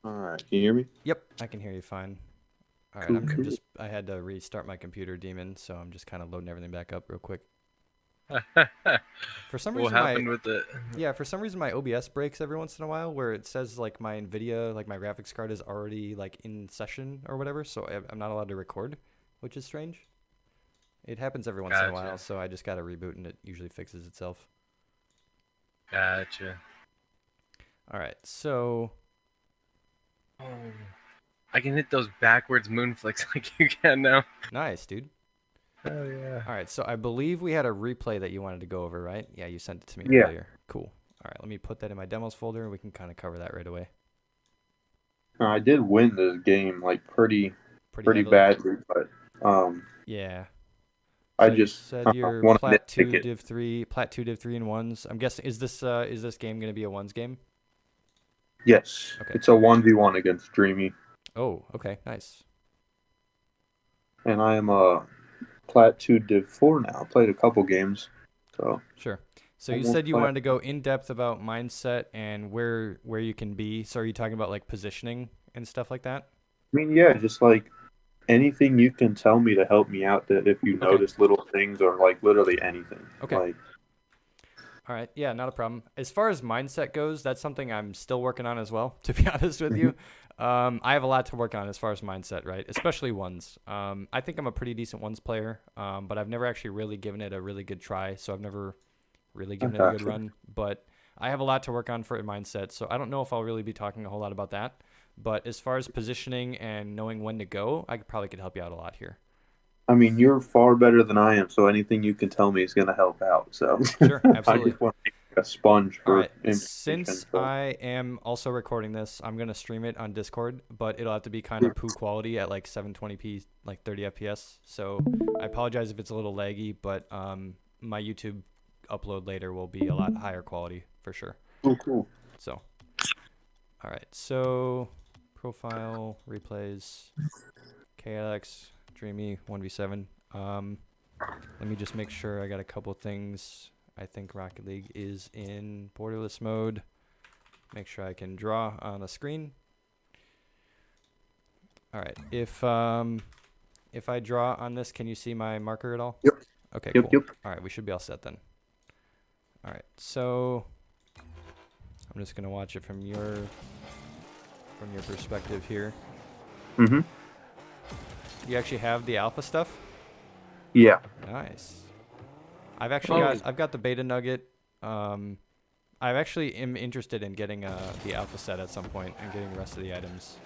All right, can you hear me? Yep, I can hear you fine. All right, Cool, cool. I had to restart my computer, Demon, so I'm just kind of loading everything back up real quick. For some What reason happened with it? for some reason my OBS breaks every once in a while where it says like my Nvidia, like my graphics card is already like in session or whatever, so I'm not allowed to record, which is strange. It happens every once in a while, Gotcha. so I just got to reboot and it usually fixes itself. Gotcha. All right, so Oh, I can hit those backwards moon flicks like you can now. nice, dude. Oh yeah. All right, so I believe we had a replay that you wanted to go over, right? Yeah, you sent it to me Yeah, earlier. Cool. All right, let me put that in my demos folder and we can kind of cover that right away. I did win this game like pretty Pretty pretty heavily. badly, but Yeah. I So you just said you're want to Plat nitpick 2 it. Div 3, Plat 2 Div 3 and ones. I'm guessing is this game going to be a ones game? Yes, Okay. it's a 1v1 against Dreamy, Oh, okay. Nice. and I am a Plat 2 Div 4 now. Played a couple games, so Sure. So you almost said you playing. wanted to go in depth about mindset and where you can be. So are you talking about like positioning and stuff like that? I mean, yeah, just like anything you can tell me to help me out. That if you Okay. notice little things or like literally anything, Okay. like All right. Yeah, not a problem. As far as mindset goes, that's something I'm still working on as well, to be honest with you. I have a lot to work on as far as mindset, right? Especially ones. I think I'm a pretty decent ones player, but I've never actually really given it a really good try. So I've never really I given it a good gotcha. run. But I have a lot to work on for mindset. So I don't know if I'll really be talking a whole lot about that. But as far as positioning and knowing when to go, I probably could help you out a lot here. I mean, you're far better than I am, so anything you can tell me is going to help out. So Sure, I absolutely. just want to be like a sponge All for right. information. Since So I am also recording this, I'm gonna stream it on Discord, but it'll have to be kind of poo quality at like 720p, like 30 FPS. So I apologize if it's a little laggy, but my YouTube upload later will be a lot higher quality for sure. cool, cool. So, all right. So profile replays, Chaotix, Dreamy 1v7. Let me just make sure I got a couple things. I think Rocket League is in borderless mode. Make sure I can draw on the screen. All right. If I draw on this, can you see my marker at all? Yep, Okay, yep, cool. yep. All right, we should be all set then. All right. So I'm just gonna watch it from your perspective here. Mhm. You actually have the alpha stuff? Yeah. Nice. I've got the beta nugget. I actually am interested in getting the alpha set at some point and getting the rest of the items.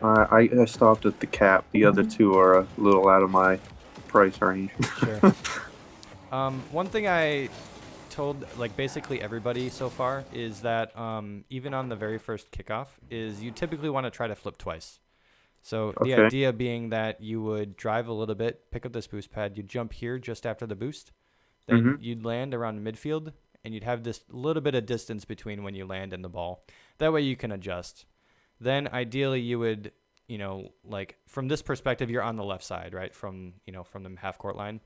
I stopped at the cap. The other two are a little out of my price range. Sure. One thing I told like basically everybody so far is that even on the very first kickoff is you typically want to try to flip twice. So the Okay. idea being that you would drive a little bit, pick up this boost pad, you'd jump here just after the boost, then Mhm. you'd land around midfield, and you'd have this little bit of distance between when you land and the ball. That way you can adjust. Then ideally you would, like from this perspective, you're on the left side, right? From the half court line.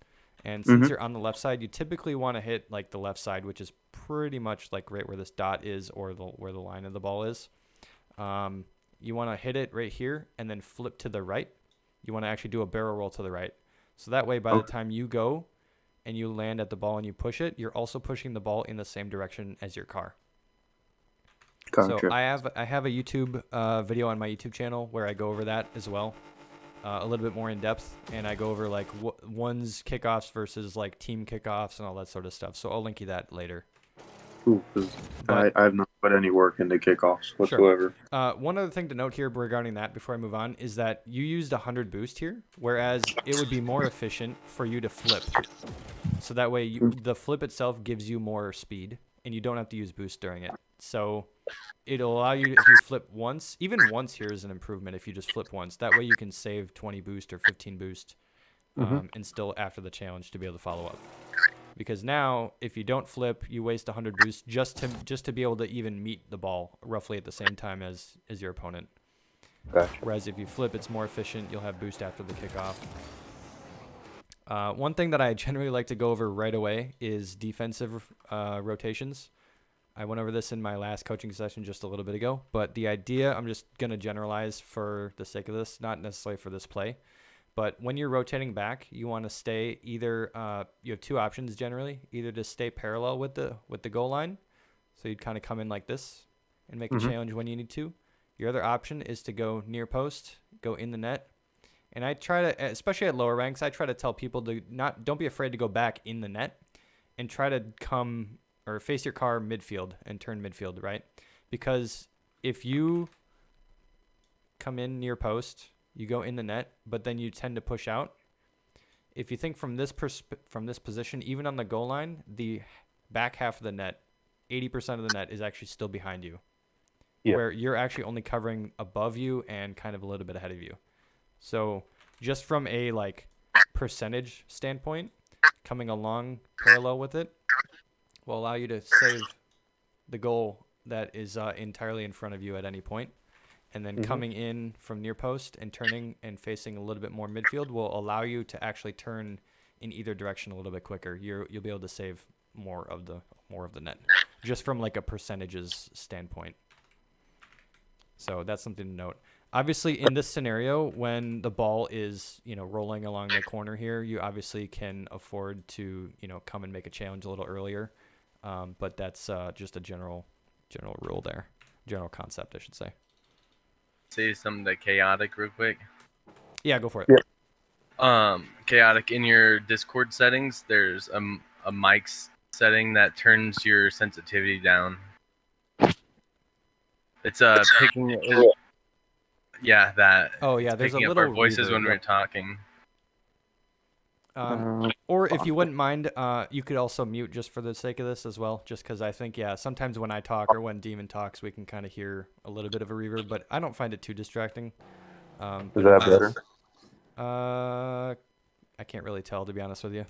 And since Mhm. you're on the left side, you typically want to hit like the left side, which is pretty much like right where this dot is or where the line of the ball is. You want to hit it right here and then flip to the right. You want to actually do a barrel roll to the right. So that way, by the Okay. time you go and you land at the ball and you push it, you're also pushing the ball in the same direction as your car. So Gotcha. I have a YouTube video on my YouTube channel where I go over that as well, a little bit more in depth, and I go over like one's kickoffs versus like team kickoffs and all that sort of stuff. So I'll link you that later. Cool. 'Cause But I've not put any work into kickoffs sure. whatsoever. One other thing to note here regarding that before I move on is that you used 100 boost here, whereas it would be more efficient for you to flip. So that way the flip itself gives you more speed and you don't have to use boost during it. So it'll allow you, if you flip once, even once here is an improvement if you just flip once. That way you can save 20 boost or 15 boost Mhm. and still after the challenge to be able to follow up. Because now, if you don't flip, you waste 100 boost just to be able to even meet the ball roughly at the same time as your opponent. Gotcha. Whereas if you flip, it's more efficient. You'll have boost after the kickoff. One thing that I generally like to go over right away is defensive rotations. I went over this in my last coaching session just a little bit ago, but the idea, I'm just going to generalize for the sake of this, not necessarily for this play, but when you're rotating back, you want to stay either, you have two options generally, either to stay parallel with the goal line, so you'd kind of come in like this and make a challenge when you need to. Your other option is to go near post, go in the net. And I try to, especially at lower ranks, I try to tell people to don't be afraid to go back in the net and try to come or face your car midfield and turn midfield, right? Because if you come in near post, you go in the net, but then you tend to push out. If you think from this position, even on the goal line, the back half of the net, 80% of the net is actually still behind you, where you're actually only covering above you and kind of a little bit ahead of you. So just from a like percentage standpoint, coming along parallel with it will allow you to save the goal that is entirely in front of you at any point. And then coming in from near post and turning and facing a little bit more midfield will allow you to actually turn in either direction a little bit quicker. You'll be able to save more of the net just from like a percentages standpoint. So that's something to note. Obviously, in this scenario, when the ball is, rolling along the corner here, you obviously can afford to, come and make a challenge a little earlier. But that's just a general rule there. General concept, I should say. Say something to Chaotic real quick. Yeah, go for it. Yeah. Chaotic, in your Discord settings, there's a mic setting that turns your sensitivity down. It's picking... Yeah, that. Oh, yeah, there's a picking little up our voices reverb. when we're talking. Or if you wouldn't mind, you could also mute just for the sake of this as well, just because I think, sometimes when I talk or when Demon talks, we can kind of hear a little bit of a reverb, but I don't find it too distracting. Is that better? I can't really tell, to be honest with you.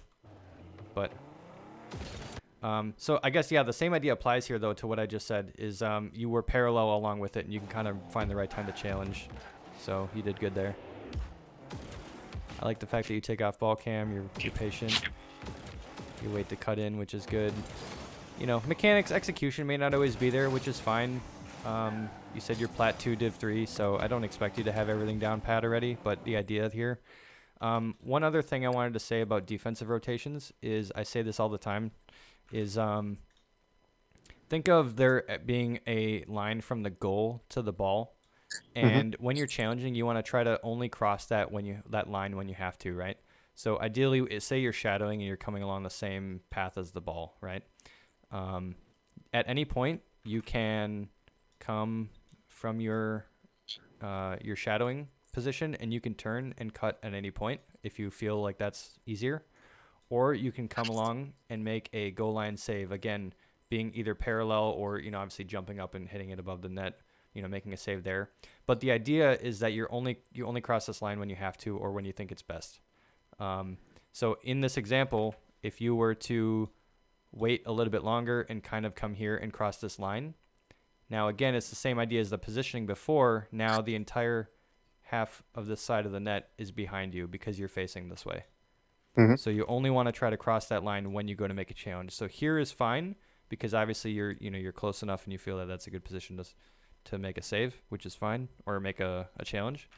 But... so I guess, the same idea applies here, though, to what I just said, is you were parallel along with it, and you can kind of find the right time to challenge. So you did good there. I like the fact that you take off ball cam, you're patient. You wait to cut in, which is good. Mechanics, execution may not always be there, which is fine. You said you're Plat 2 Div 3, so I don't expect you to have everything down pat already, but the idea here. One other thing I wanted to say about defensive rotations is, I say this all the time, is think of there being a line from the goal to the ball, and when you're challenging, you want to try to only cross that line when you have to, right? So ideally, say you're shadowing and you're coming along the same path as the ball, right? At any point, you can come from your shadowing position, and you can turn and cut at any point if you feel like that's easier. Or you can come along and make a goal line save, again, being either parallel or, obviously jumping up and hitting it above the net, making a save there. But the idea is that you only cross this line when you have to or when you think it's best. So in this example, if you were to wait a little bit longer and kind of come here and cross this line, now again, it's the same idea as the positioning before. Now the entire half of this side of the net is behind you because you're facing this way. So you only want to try to cross that line when you go to make a challenge. So here is fine because obviously you're close enough and you feel that that's a good position to make a save, which is fine, or make a challenge.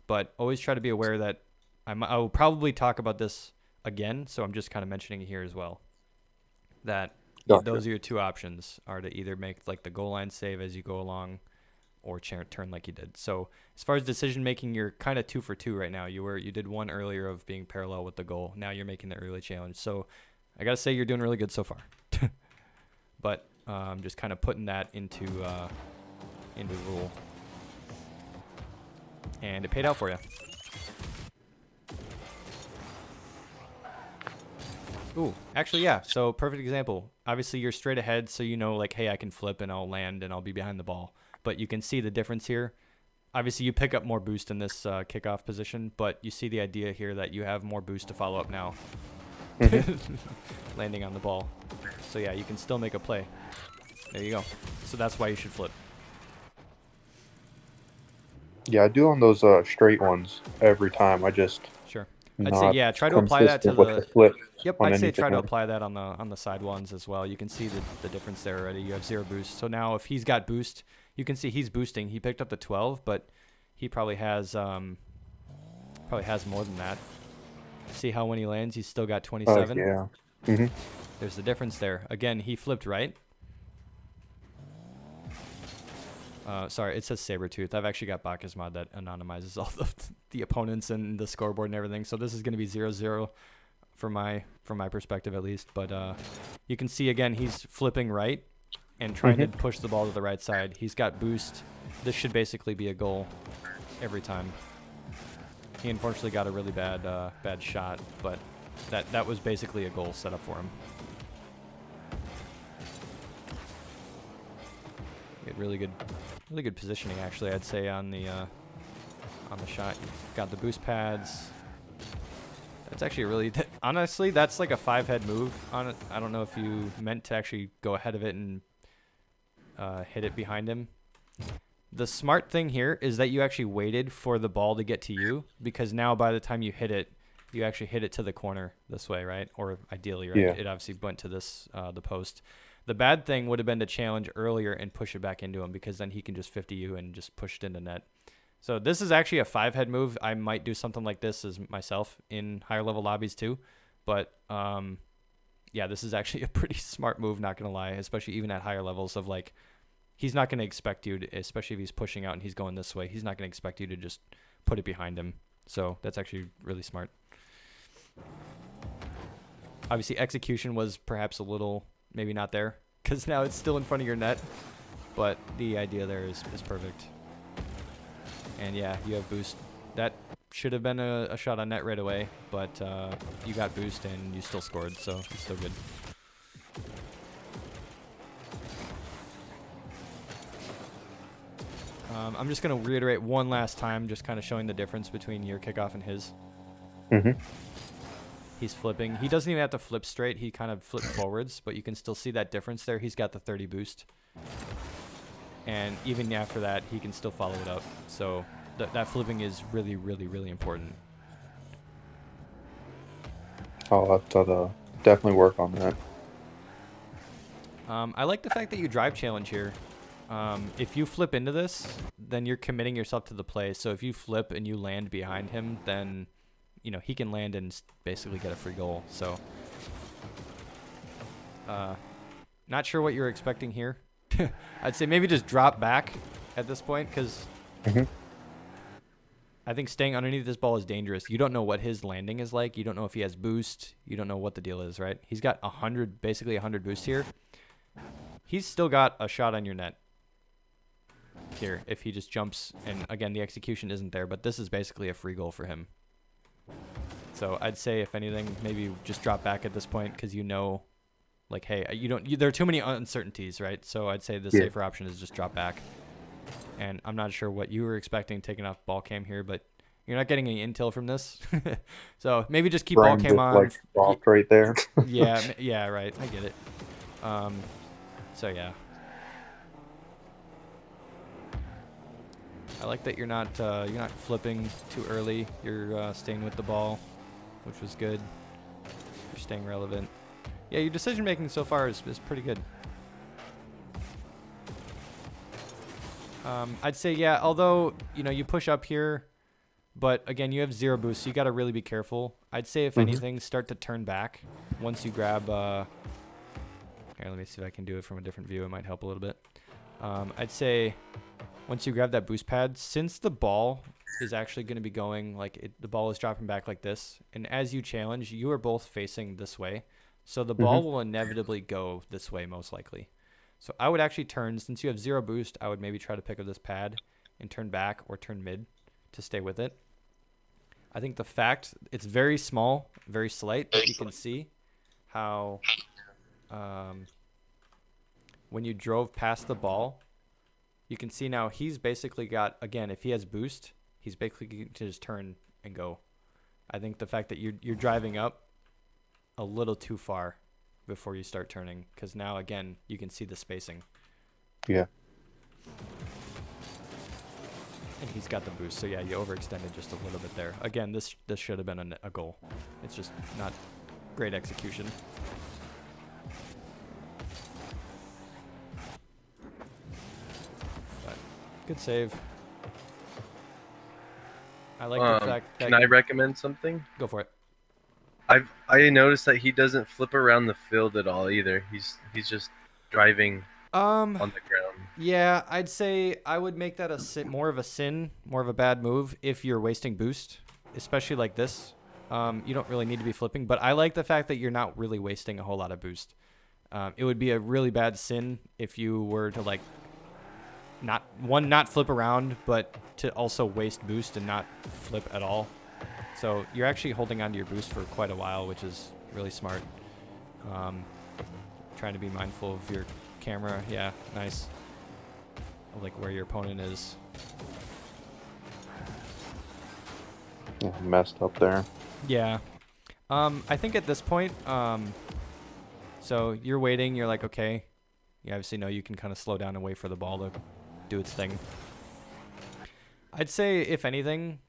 But always try to be aware that I will probably talk about this again, so I'm just kind of mentioning it here as well. That those are your two options, are to either make like the goal line save as you go along, or turn like you did. So as far as decision making, you're kind of 2 for 2 right now. You did one earlier of being parallel with the goal. Now you're making the early challenge. So I gotta say you're doing really good so far. But just kind of putting that into rule, and it paid out for you. Ooh, actually, yeah. So perfect example. Obviously, you're straight ahead, so like, hey, I can flip and I'll land and I'll be behind the ball. But you can see the difference here. Obviously, you pick up more boost in this kickoff position, but you see the idea here that you have more boost to follow up now. Landing on the ball. So yeah, you can still make a play. There you go. So that's why you should flip. Yeah, I do on those straight ones every time. Sure. I'd say, not yeah, try to apply that to consistent with the the. flip Yep, on I'd say anything try to else. apply that on the side ones as well. You can see the difference there already. You have 0 boost. So now if he's got boost, you can see he's boosting. He picked up the 12, but he probably has more than that. See how when he lands, he's still got 27? Yeah. Mm-hmm. There's the difference there. Again, he flipped right. Sorry, it says Sabretooth. I've actually got Bacchus mod that anonymizes all the opponents and the scoreboard and everything. So this is going to be 0-0 from my perspective at least. But you can see, again, he's flipping right and trying to push the ball to the right side. He's got boost. This should basically be a goal every time. He unfortunately got a really bad shot, but that was basically a goal set up for him. He had really good positioning, actually, I'd say, on the shot. You've got the boost pads. That's actually really honestly, that's like a 5-head move on it. I don't know if you meant to actually go ahead of it and hit it behind him. The smart thing here is that you actually waited for the ball to get to you, because now by the time you hit it, you actually hit it to the corner this way, right? Or ideally, right? Yeah. It obviously went to this the post. The bad thing would have been to challenge earlier and push it back into him, because then he can just 50 you and just push it into net. So this is actually a 5-head move. I might do something like this as myself in higher level lobbies too. But yeah, this is actually a pretty smart move, not going to lie, especially even at higher levels of like, he's not going to expect you to, especially if he's pushing out and he's going this way, he's not going to expect you to just put it behind him. So that's actually really smart. Obviously, execution was perhaps a little maybe not there, because now it's still in front of your net. But the idea there is perfect. And yeah, you have boost. That should have been a shot on net right away, but you got boost and you still scored, so it's still good. I'm just going to reiterate one last time, just kind of showing the difference between your kickoff and his. Mm-hmm. He's flipping. He doesn't even have to flip straight. He kind of flips forwards, but you can still see that difference there. He's got the 30 boost. And even after that, he can still follow it up. So that flipping is really, really, really important. I'll have to definitely work on that. I like the fact that you drive challenge here. If you flip into this, then you're committing yourself to the play. So if you flip and you land behind him, then he can land and basically get a free goal. So not sure what you're expecting here. I'd say maybe just drop back at this point, because I think staying underneath this ball is dangerous. You don't know what his landing is like. You don't know if he has boost. You don't know what the deal is, right? He's got basically 100 boost here. He's still got a shot on your net here if he just jumps. And again, the execution isn't there, but this is basically a free goal for him. So I'd say, if anything, maybe just drop back at this point, because like, hey, there are too many uncertainties, right? So I'd say the safer option is just drop back. And I'm not sure what you were expecting taking off ball cam here, but you're not getting any intel from this. So maybe just keep ball cam on. Like dropped right there. yeah, right. I get it. So yeah. I like that you're not flipping too early. You're staying with the ball, which was good. You're staying relevant. Yeah, your decision making so far is pretty good. I'd say, yeah, although you push up here, but again, you have 0 boost, so you got to really be careful. I'd say, if anything, start to turn back once you grab. Here, let me see if I can do it from a different view. It might help a little bit. I'd say once you grab that boost pad, since the ball is actually going to be going the ball is dropping back like this, and as you challenge, you are both facing this way, so the ball will inevitably go this way most likely. So I would actually turn, since you have 0 boost, I would maybe try to pick up this pad and turn back or turn mid to stay with it. I think the fact it's very small, very slight, but you can see how when you drove past the ball, you can see now he's basically got, again, if he has boost, he's basically going to just turn and go. I think the fact that you're driving up a little too far before you start turning, because now, again, you can see the spacing. Yeah. And he's got the boost, so yeah, you overextended just a little bit there. Again, this should have been a goal. It's just not great execution. But good save. I like the fact that can I recommend something? Go for it. I noticed that he doesn't flip around the field at all either. He's just driving on the ground. Yeah, I'd say I would make that more of a bad move if you're wasting boost, especially like this. You don't really need to be flipping, but I like the fact that you're not really wasting a whole lot of boost. It would be a really bad sin if you were to like not flip around, but to also waste boost and not flip at all. So you're actually holding onto your boost for quite a while, which is really smart. Trying to be mindful of your camera. Yeah, nice. Like where your opponent is. Yeah, messed up there. Yeah. I think at this point, so you're waiting, you're like, okay. You obviously know you can kind of slow down and wait for the ball to do its thing. I'd say, if anything,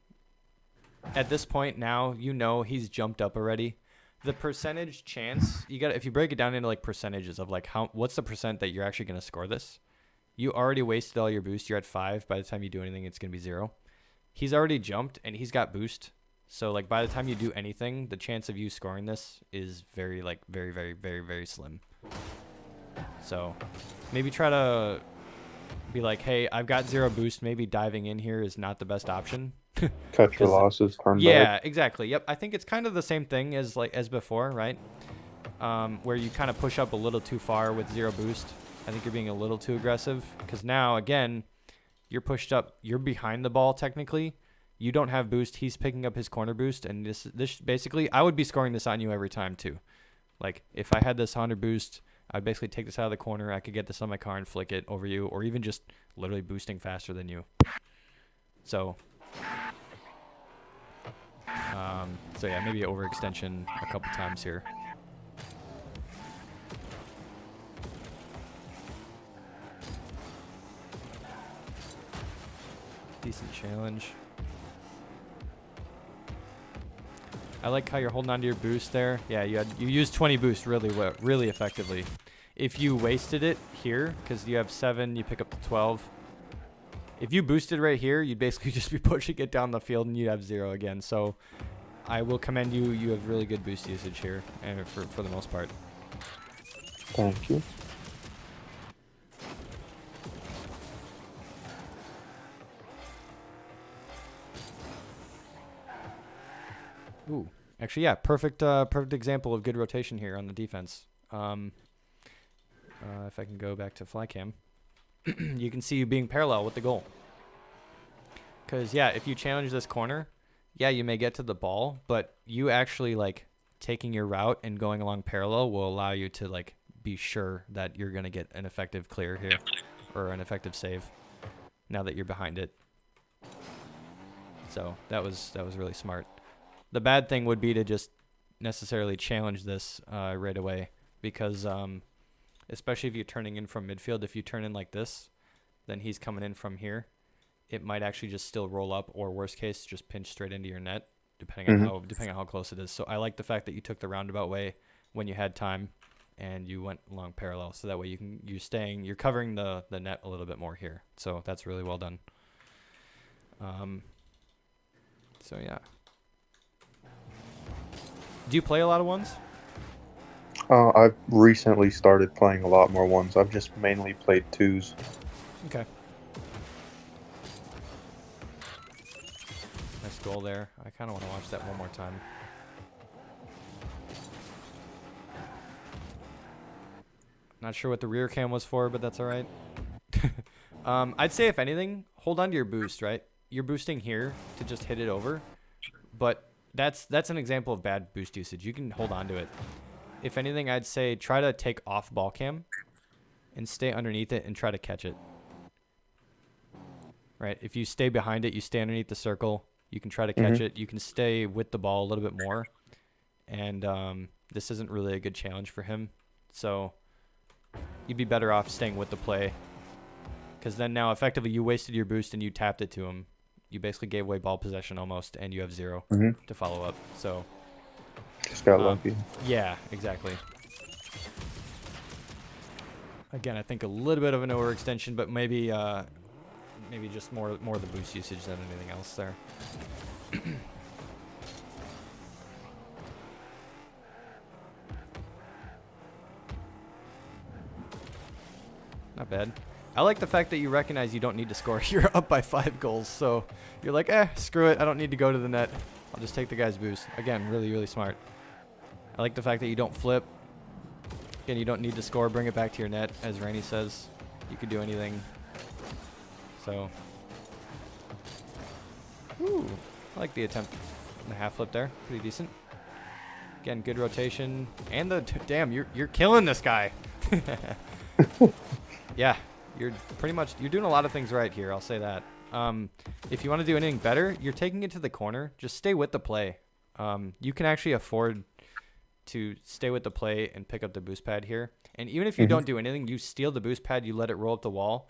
at this point now, you know he's jumped up already. The percentage chance, if you break it down into like percentages of like what's the percent that you're actually going to score this? You already wasted all your boost. You're at 5. By the time you do anything, it's going to be 0. He's already jumped and he's got boost. So like by the time you do anything, the chance of you scoring this is very, very, very, very slim. So maybe try to be like, hey, I've got 0 boost. Maybe diving in here is not the best option. Cut your losses, turn back. Yeah, exactly. Yep. I think it's kind of the same thing as before, right? Where you kind of push up a little too far with 0 boost. I think you're being a little too aggressive because now, again, you're pushed up. You're behind the ball technically. You don't have boost. He's picking up his corner boost, and this basically, I would be scoring this on you every time too. Like if I had this 100 boost, I'd basically take this out of the corner. I could get this on my car and flick it over you, or even just literally boosting faster than you. So yeah, maybe overextension a couple times here. Decent challenge. I like how you're holding on to your boost there. Yeah, you used 20 boost really effectively. If you wasted it here, because you have 7, you pick up the 12. If you boosted right here, you'd basically just be pushing it down the field and you'd have 0 again. So I will commend you. You have really good boost usage here, and for the most part. Thank you. Ooh, actually, yeah, perfect example of good rotation here on the defense. If I can go back to flycam, you can see you being parallel with the goal. Because, yeah, if you challenge this corner, yeah, you may get to the ball, but you actually, like, taking your route and going along parallel will allow you to, like, be sure that you're going to get an effective clear here, or an effective save, now that you're behind it. So that was really smart. The bad thing would be to just necessarily challenge this right away, because especially if you're turning in from midfield, if you turn in like this, then he's coming in from here. It might actually just still roll up, or worst case, just pinch straight into your net, depending on how close it is. So I like the fact that you took the roundabout way when you had time, and you went along parallel, so that way you're covering the net a little bit more here. So that's really well done. So yeah. Do you play a lot of ones? I've recently started playing a lot more ones. I've just mainly played 2s. Okay. Nice goal there. I kind of want to watch that one more time. Not sure what the rear cam was for, but that's all right. I'd say, if anything, hold on to your boost, right? You're boosting here to just hit it over, but that's an example of bad boost usage. You can hold on to it. If anything, I'd say try to take off ball cam and stay underneath it and try to catch it. Right? If you stay behind it, you stay underneath the circle, you can try to catch it. You can stay with the ball a little bit more. And this isn't really a good challenge for him. So you'd be better off staying with the play, because then now effectively you wasted your boost and you tapped it to him. you basically gave away ball possession almost, and you have 0 to follow up. So just got lucky. Yeah, exactly. Again, I think a little bit of an overextension, but maybe just more of the boost usage than anything else there. Not bad. I like the fact that you recognize you don't need to score. You're up by 5 goals, so you're like, screw it. I don't need to go to the net. I'll just take the guy's boost. Again, really, really smart. I like the fact that you don't flip. Again, you don't need to score. Bring it back to your net, as Rainey says. You could do anything. So, ooh, I like the attempt in the half flip there. Pretty decent. Again, good rotation. And damn, you're killing this guy. Yeah, you're doing a lot of things right here. I'll say that. If you want to do anything better, you're taking it to the corner. Just stay with the play. You can actually afford to stay with the play and pick up the boost pad here. And even if you don't do anything, you steal the boost pad, you let it roll up the wall.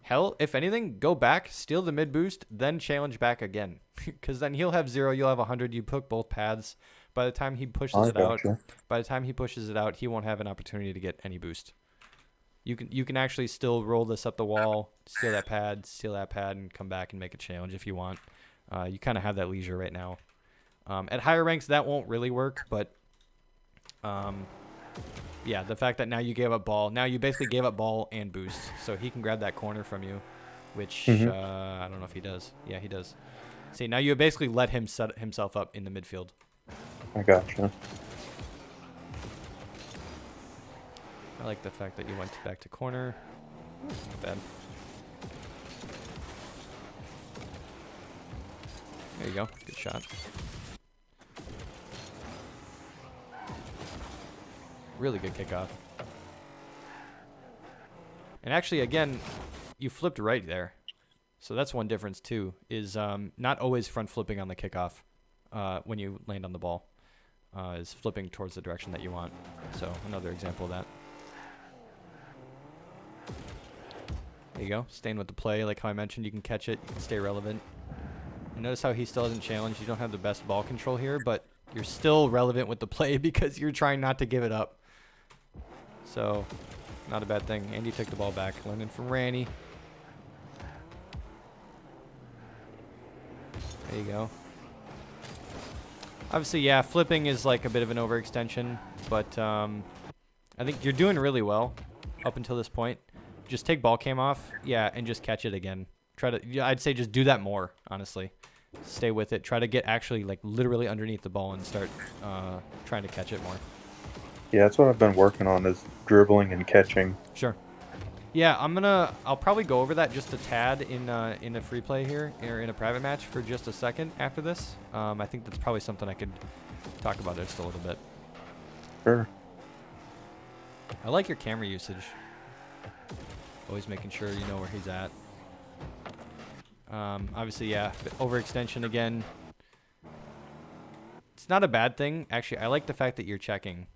Hell, if anything, go back, steal the mid boost, then challenge back again. Because then he'll have 0, you'll have 100. You put both pads. By the time he pushes it out, he won't have an opportunity to get any boost. You can actually still roll this up the wall, steal that pad, and come back and make a challenge if you want. You kind of have that leisure right now. At higher ranks, that won't really work, but yeah, the fact that now you gave up ball, now you basically gave up ball and boost, so he can grab that corner from you, which I don't know if he does. Yeah, he does. See, now you basically let him set himself up in the midfield. I gotcha. I like the fact that you went back to corner. Not bad. There you go. Good shot. Really good kickoff. And actually, again, you flipped right there. So that's one difference, too, is not always front flipping on the kickoff when you land on the ball. Is flipping towards the direction that you want. So another example of that. There you go. Staying with the play. Like how I mentioned, you can catch it. You can stay relevant. And notice how he still hasn't challenged. You don't have the best ball control here, but you're still relevant with the play because you're trying not to give it up. So, not a bad thing. And you took the ball back. Learning from Ranny. There you go. Obviously, yeah, flipping is like a bit of an overextension, but I think you're doing really well up until this point. Just take ball cam off, yeah, and just catch it again. I'd say just do that more, honestly. Stay with it. Try to get actually like literally underneath the ball and start trying to catch it more. Yeah, that's what I've been working on, is dribbling and catching. Sure. Yeah, I'll probably go over that just a tad in a free play here, or in a private match for just a second after this. I think that's probably something I could talk about just a little bit. Sure. I like your camera usage. Always making sure you know where he's at. Obviously, yeah, overextension again. It's not a bad thing. Actually, I like the fact that you're checking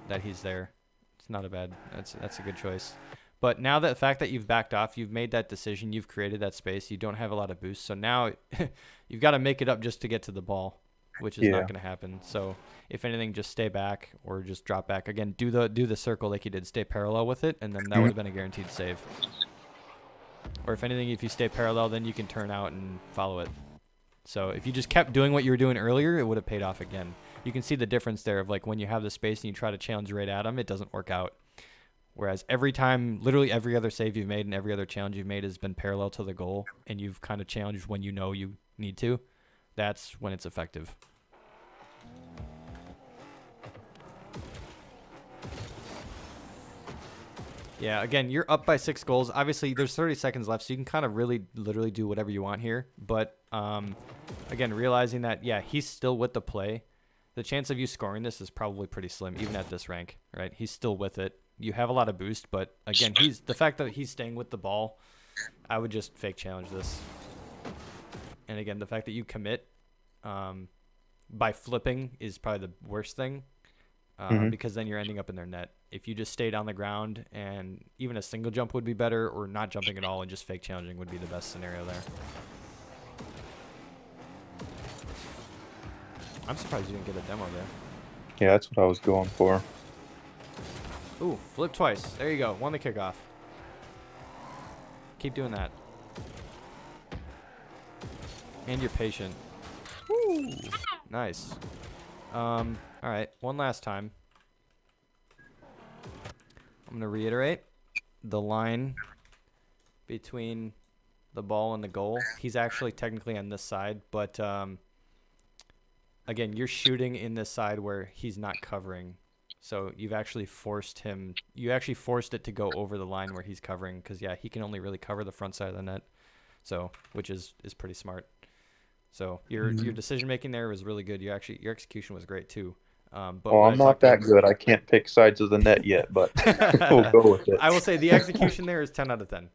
that he's there. It's not a bad, that's a good choice. But now that the fact that you've backed off, you've made that decision, you've created that space, you don't have a lot of boost. So now you've got to make it up just to get to the ball, which is not going to happen. So if anything, just stay back or just drop back. Again, do the circle like you did. Stay parallel with it, and then that would have been a guaranteed save. Or if anything, if you stay parallel, then you can turn out and follow it. So if you just kept doing what you were doing earlier, it would have paid off again. You can see the difference there of like when you have the space and you try to challenge right at him, it doesn't work out. Whereas every time, literally every other save you've made and every other challenge you've made has been parallel to the goal, and you've kind of challenged when you know you need to, that's when it's effective. Yeah, again, you're up by 6 goals. Obviously, there's 30 seconds left, so you can kind of really literally do whatever you want here. But, again, realizing that, yeah, he's still with the play. The chance of you scoring this is probably pretty slim, even at this rank, right? He's still with it. You have a lot of boost, but, again, the fact that he's staying with the ball, I would just fake challenge this. And, again, the fact that you commit by flipping is probably the worst thing. Because then you're ending up in their net. If you just stayed on the ground, and even a single jump would be better, or not jumping at all and just fake challenging would be the best scenario there. I'm surprised you didn't get a demo there. Yeah, that's what I was going for. Ooh, flip twice. There you go. Won the kickoff. Keep doing that. And you're patient. Woo! Nice. All right, one last time. I'm gonna reiterate the line between the ball and the goal. He's actually technically on this side, but again, you're shooting in this side where he's not covering. So you've actually forced him. You actually forced it to go over the line where he's covering, because yeah, he can only really cover the front side of the net. So, which is pretty smart. So your decision making there was really good. Your execution was great too. But well, I'm not that good. I can't pick sides of the net yet, but we'll go with it. I will say the execution there is 10 out of 10.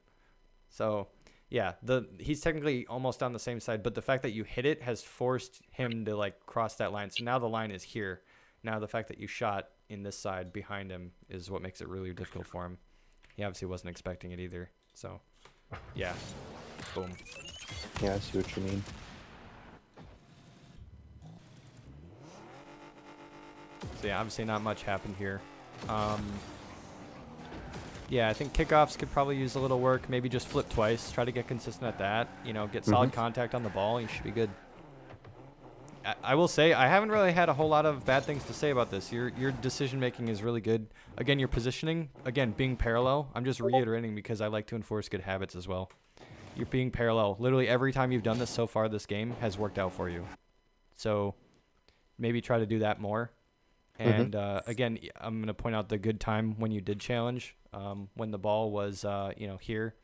So yeah, he's technically almost on the same side, but the fact that you hit it has forced him to like cross that line. So now the line is here. Now the fact that you shot in this side behind him is what makes it really difficult for him. He obviously wasn't expecting it either. So yeah, boom. Yeah, I see what you mean. So yeah, obviously not much happened here. Yeah, I think kickoffs could probably use a little work. Maybe just flip twice. Try to get consistent at that. You know, get solid contact on the ball. You should be good. I will say I haven't really had a whole lot of bad things to say about this. Your decision making is really good. Again, your positioning, again, being parallel. I'm just reiterating because I like to enforce good habits as well. You're being parallel. Literally every time you've done this so far, this game has worked out for you. So maybe try to do that more. And again, I'm going to point out the good time when you did challenge, when the ball was, here,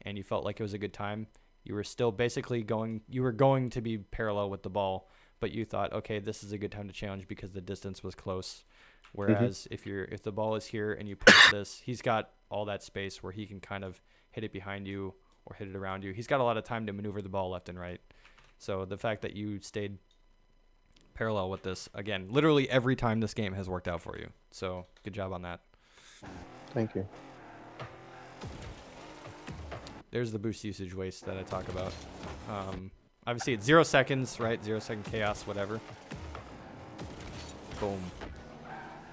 and you felt like it was a good time. You were still basically going to be parallel with the ball, but you thought, okay, this is a good time to challenge because the distance was close. Whereas if the ball is here and you push this, he's got all that space where he can kind of hit it behind you or hit it around you. He's got a lot of time to maneuver the ball left and right. So the fact that you stayed parallel with this, again, literally every time this game has worked out for you. So good job on that. Thank you. There's the boost usage waste that I talk about. Obviously it's 0 seconds, right? 0 second chaos, whatever. Boom.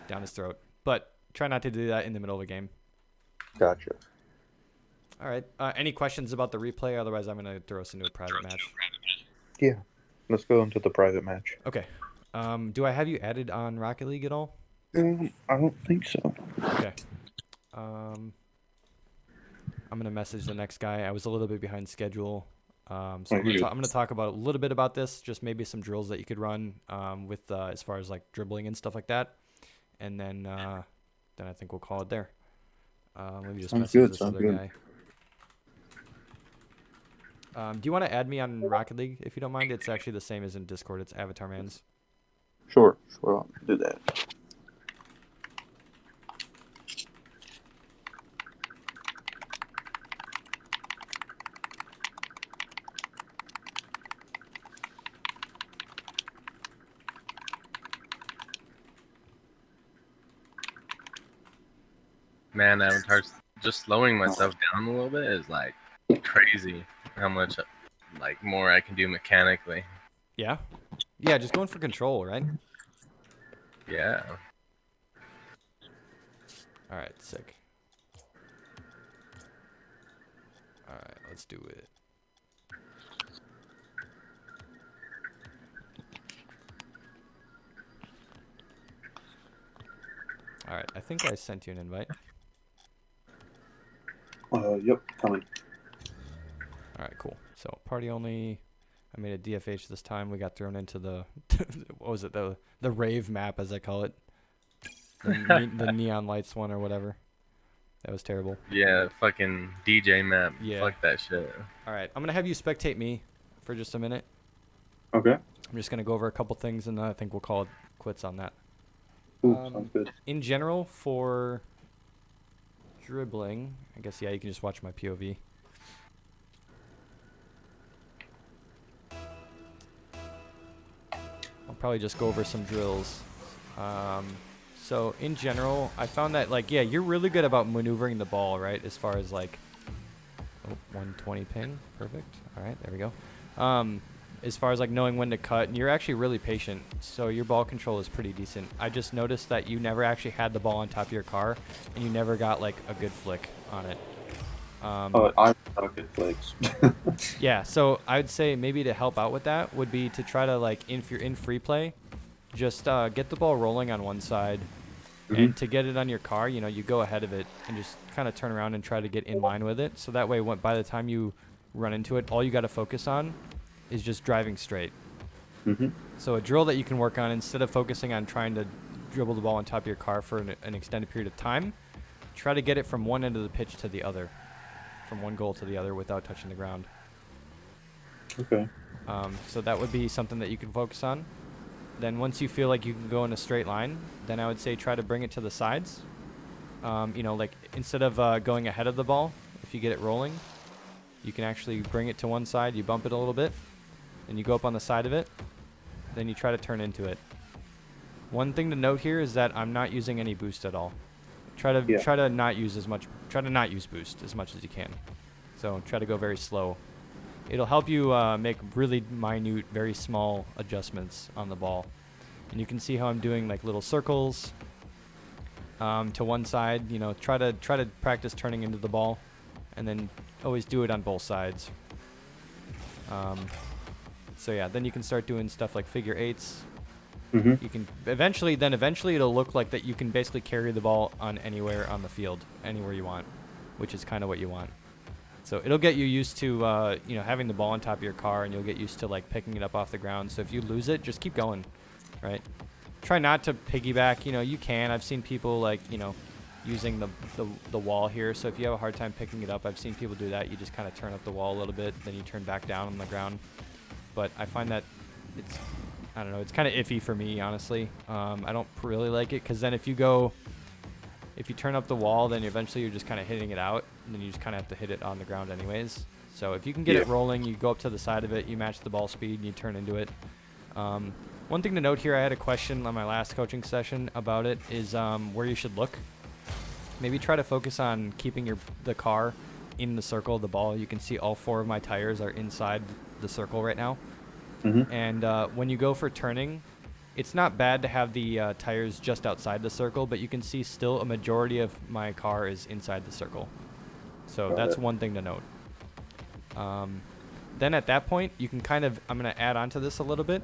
Down his throat. But try not to do that in the middle of a game. Gotcha. All right. Any questions about the replay? Otherwise, I'm going to throw us into a private match. Yeah. Let's go into the private match. Okay. Do I have you added on Rocket League at all? I don't think so. Okay. I'm going to message the next guy. I was a little bit behind schedule. So I'm going to talk about a little bit about this, just maybe some drills that you could run with as far as like dribbling and stuff like that. And then I think we'll call it there. Let me just message this other guy. Do you want to add me on Rocket League, if you don't mind? It's actually the same as in Discord. It's Avatarmanz. Sure. I'll do that. Man, Avatar's just slowing myself down a little bit is like crazy. How much like more I can do mechanically. Yeah, just going for control, right? Yeah. All right, sick. All right, let's do it. All right, I think I sent you an invite. Yep, coming. All right, cool. So party only. I made a DFH this time. We got thrown into the what was it? The rave map, as I call it. The neon lights one or whatever. That was terrible. Yeah, fucking DJ map. Yeah. Fuck that shit. All right, I'm gonna have you spectate me for just a minute. Okay. I'm just gonna go over a couple things, and then I think we'll call it quits on that. Ooh, sounds good. In general, for dribbling, I guess you can just watch my POV. I'll probably just go over some drills. So in general, I found that you're really good about maneuvering the ball, right? As far as 120 ping, perfect. All right, there we go. as far as like knowing when to cut, and you're actually really patient, so your ball control is pretty decent. I just noticed that you never actually had the ball on top of your car, and you never got like a good flick on it. I got good flicks. Yeah, so I'd say maybe to help out with that would be to try to, like, if you're in free play, just get the ball rolling on one side, and to get it on your car, you know, you go ahead of it and just kind of turn around and try to get in line with it. So that way, by the time you run into it, all you got to focus on is just driving straight. So a drill that you can work on, instead of focusing on trying to dribble the ball on top of your car for an extended period of time, try to get it from one end of the pitch to the other. From one goal to the other without touching the ground. Okay. So that would be something that you can focus on. Then once you feel like you can go in a straight line, then I would say try to bring it to the sides. You know, like instead of going ahead of the ball, if you get it rolling, you can actually bring it to one side, you bump it a little bit, and you go up on the side of it, then you try to turn into it. One thing to note here is that I'm not using any boost at all. Try to not use boost as much as you can. So try to go very slow. It'll help you make really minute, very small adjustments on the ball. And you can see how I'm doing like little circles to one side. You know, try to practice turning into the ball, and then always do it on both sides. So yeah, then you can start doing stuff like figure eights. You can eventually it'll look like that you can basically carry the ball on anywhere on the field, anywhere you want, which is kind of what you want. So it'll get you used to you know, having the ball on top of your car, and you'll get used to like picking it up off the ground. So if you lose it, just keep going, right? Try not to piggyback. You know, you can. I've seen people like, you know, using the wall here. So if you have a hard time picking it up, I've seen people do that. You just kind of turn up the wall a little bit, then you turn back down on the ground. But I find that I don't know, it's kind of iffy for me, honestly. I don't really like it, because then if you turn up the wall, then eventually you're just kind of hitting it out, and then you just kind of have to hit it on the ground anyways. So if you can get it rolling, you go up to the side of it, you match the ball speed, and you turn into it. One thing to note here, I had a question on my last coaching session about it, is where you should look. Maybe try to focus on keeping the car in the circle of the ball. You can see all 4 of my tires are inside the circle right now. And when you go for turning, it's not bad to have the tires just outside the circle, but you can see still a majority of my car is inside the circle. So that's one thing to note. Then at that point, you can kind of, I'm going to add on to this a little bit.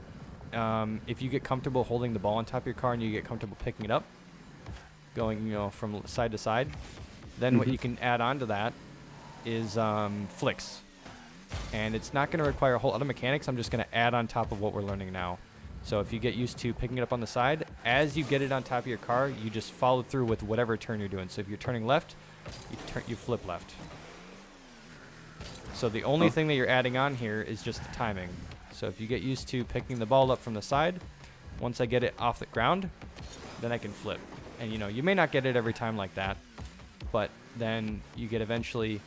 If you get comfortable holding the ball on top of your car and you get comfortable picking it up, going, you know, from side to side, then what you can add on to that is flicks. And it's not going to require a whole lot of mechanics. I'm just going to add on top of what we're learning now. So if you get used to picking it up on the side, as you get it on top of your car, you just follow through with whatever turn you're doing. So if you're turning left, you flip left. So the only thing that you're adding on here is just the timing. So if you get used to picking the ball up from the side, once I get it off the ground, then I can flip. And you know, you may not get it every time like that, but then you get eventually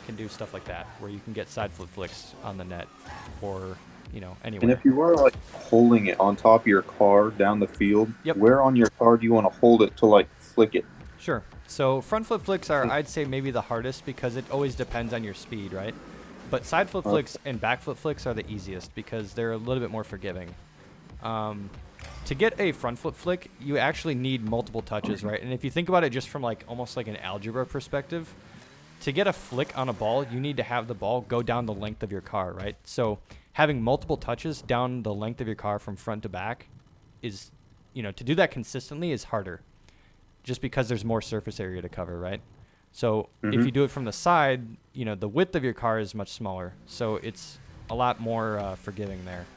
can do stuff like that, where you can get side flip flicks on the net, or, you know, anywhere. And if you were like holding it on top of your car down the field, where on your car do you want to hold it to like flick it? Sure. So front flip flicks are, I'd say, maybe the hardest, because it always depends on your speed, right? But side flip flicks and back flip flicks are the easiest, because they're a little bit more forgiving. To get a front flip flick, you actually need multiple touches, right? And if you think about it just from like almost like an algebra perspective, to get a flick on a ball, you need to have the ball go down the length of your car, right? So having multiple touches down the length of your car from front to back is, you know, to do that consistently is harder, just because there's more surface area to cover, right? So if you do it from the side, you know, the width of your car is much smaller, so it's a lot more forgiving there.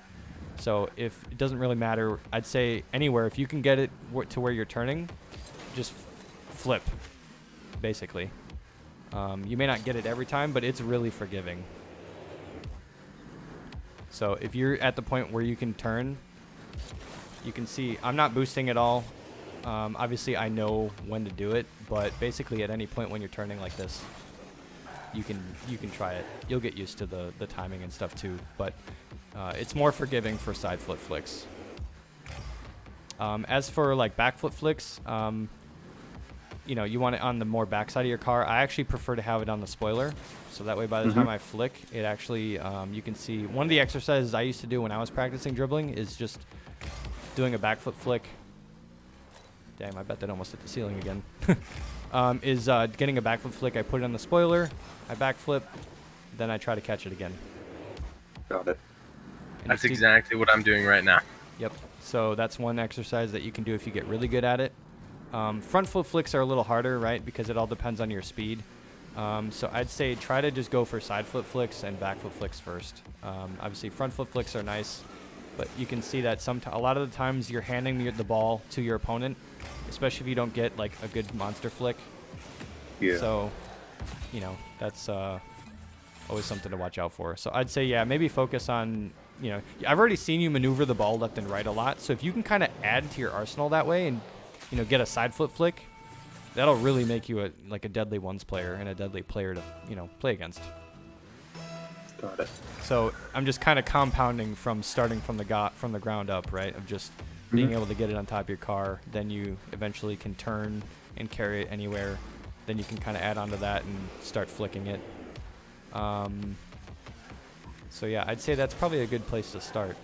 So if it doesn't really matter, I'd say anywhere, if you can get it to where you're turning, just flip, basically. You may not get it every time, but it's really forgiving. So if you're at the point where you can turn, you can see I'm not boosting at all. Obviously, I know when to do it, but basically at any point when you're turning like this, you can try it. You'll get used to the timing and stuff too, but it's more forgiving for side flip flicks. As for like back flip flicks, you know, you want it on the more backside of your car. I actually prefer to have it on the spoiler, so that way by the time I flick, it actually, you can see. One of the exercises I used to do when I was practicing dribbling is just doing a backflip flick. Damn, I bet that almost hit the ceiling again. Is getting a backflip flick. I put it on the spoiler, I backflip, then I try to catch it again. Got it. And That's exactly what I'm doing right now. Yep. So that's one exercise that you can do if you get really good at it. Front foot flicks are a little harder, right? Because it all depends on your speed. So I'd say try to just go for side flip flicks and back flip flicks first. Obviously, front foot flicks are nice, but you can see that a lot of the times you're handing the ball to your opponent, especially if you don't get like a good monster flick. Yeah. So, you know, that's always something to watch out for. So I'd say, yeah, maybe focus on, you know, I've already seen you maneuver the ball left and right a lot. So if you can kind of add to your arsenal that way and, you know, get a side flip flick, that'll really make you a deadly ones player and a deadly player to, you know, play against. Got it. So I'm just kind of compounding from starting from the ground up, right? Of just being able to get it on top of your car. Then you eventually can turn and carry it anywhere. Then you can kind of add onto that and start flicking it. So yeah, I'd say that's probably a good place to start.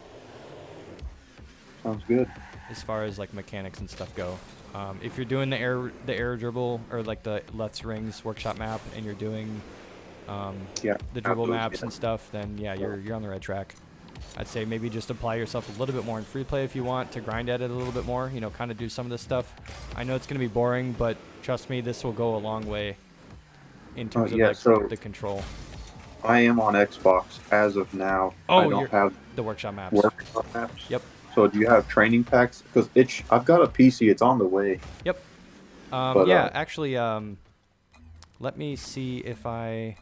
Sounds good. As far as like mechanics and stuff go. If you're doing the air dribble or like the Let's Rings workshop map and you're doing the dribble maps and stuff, then yeah, you're on the right track. I'd say maybe just apply yourself a little bit more in free play if you want to grind at it a little bit more, you know, kind of do some of this stuff. I know it's going to be boring, but trust me, this will go a long way in terms of like the control. I am on Xbox as of now. Oh, I don't have the workshop maps. Workshop maps. Yep. So do you have training packs? Because I've got a PC. It's on the way. Yep. Actually, let me see if I.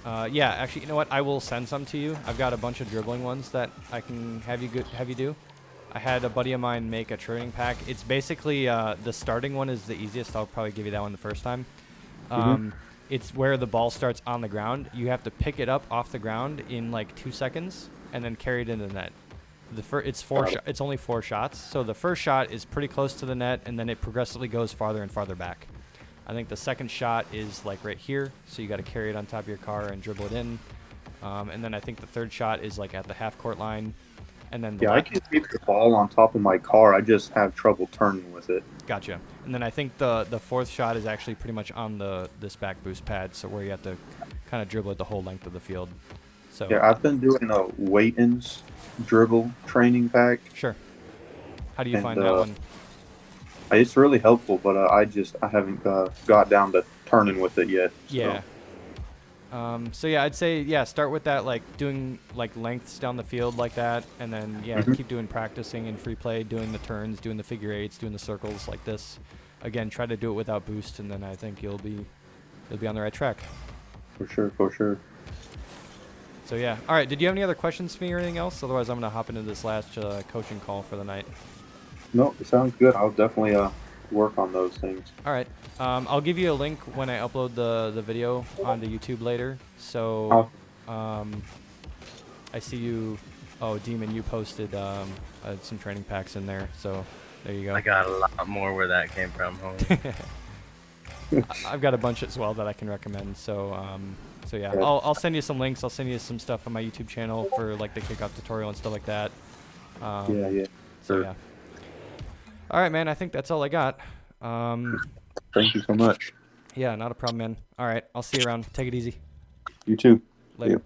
Yeah, actually, you know what? I will send some to you. I've got a bunch of dribbling ones that I can have you do. I had a buddy of mine make a training pack. It's basically the starting one is the easiest. I'll probably give you that one the first time. It's where the ball starts on the ground. You have to pick it up off the ground in like 2 seconds and then carry it into the net. It's only 4 shots. So the first shot is pretty close to the net, and then it progressively goes farther and farther back. I think the second shot is like right here, so you got to carry it on top of your car and dribble it in. And then I think the third shot is like at the half court line. And then I can keep the ball on top of my car. I just have trouble turning with it. Gotcha. And then I think the fourth shot is actually pretty much on this back boost pad, so where you have to kind of dribble it the whole length of the field. So yeah, I've been doing a Waiton's dribble training pack. Sure. How do you find that one? It's really helpful, but I haven't got down to turning with it yet. So. Yeah. So yeah, I'd say start with that, like doing like lengths down the field like that, and then keep doing practicing in free play, doing the turns, doing the figure eights, doing the circles like this. Again, try to do it without boost, and then I think you'll be on the right track. For sure. So yeah, all right. Did you have any other questions for me or anything else? Otherwise, I'm gonna hop into this last coaching call for the night. No, it sounds good. I'll definitely work on those things. All right. I'll give you a link when I upload the video onto YouTube later. So I see you. Oh, Demon, you posted some training packs in there. So there you go. I got a lot more where that came from. I've got a bunch as well that I can recommend. So yeah, I'll send you some links. I'll send you some stuff on my YouTube channel for like the kickoff tutorial and stuff like that. Yeah. So yeah. All right, man. I think that's all I got. Thank you so much. Yeah, not a problem, man. All right, I'll see you around. Take it easy. You too. Later.